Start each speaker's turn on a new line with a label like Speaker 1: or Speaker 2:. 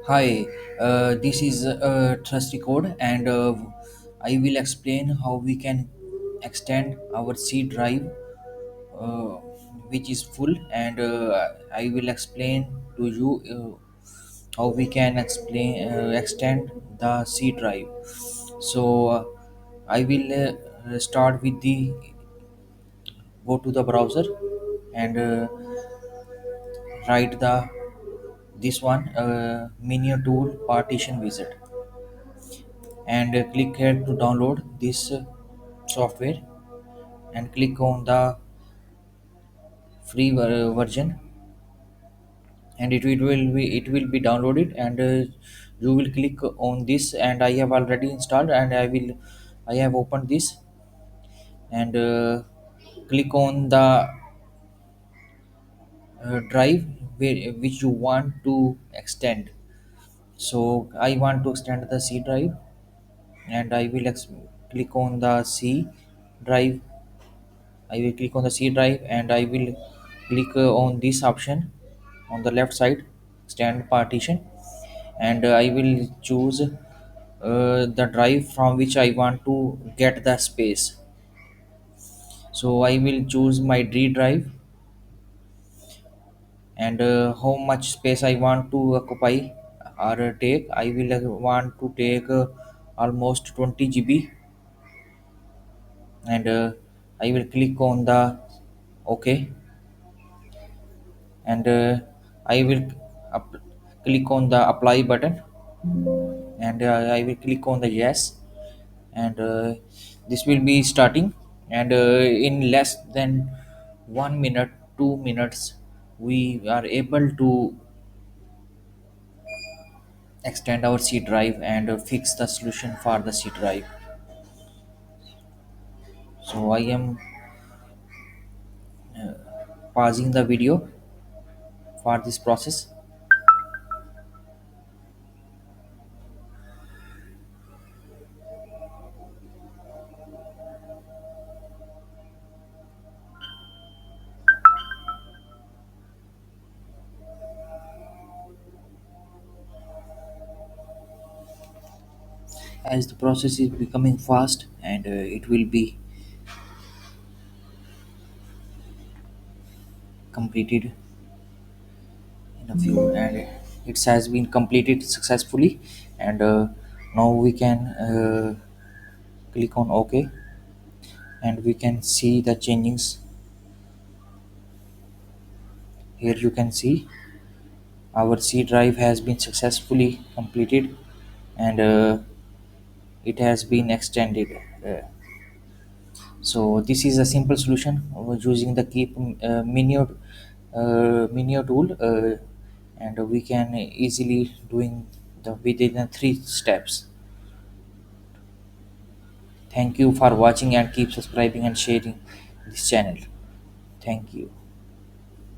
Speaker 1: Hi, this is Trusty Code, and I will explain how we can extend our C drive, uh, which is full, and I will explain to you how we can extend the C drive. So I will start with the go to the browser and write the this one MinIO tool partition visit and click here to download this software and click on the free version and it will be downloaded and you will click on this and I have already installed and I have opened this and click on the drive which you want to extend. So I want to extend the C drive and I will click on the C drive. I will click on the C drive and I will click on this option on the left side, extend partition, and I will choose the drive from which I want to get the space. So I will choose my D drive and how much space I want to occupy or take. I will want to take almost 20 GB and I will click on the OK and I will up- click on the apply button and I will click on the yes and this will be starting and in less than 1 minute 2 minutes we are able to extend our C drive and fix the solution for the C drive. So I am pausing the video for this process. As the process is becoming fast and it will be completed in a few and it has been completed successfully and now we can click on OK and we can see the changings. Here you can see our C drive has been successfully completed and it has been extended. So this is a simple solution using the keep MinIO tool and we can easily doing the within the 3 steps. Thank you for watching and keep subscribing and sharing this channel. Thank you.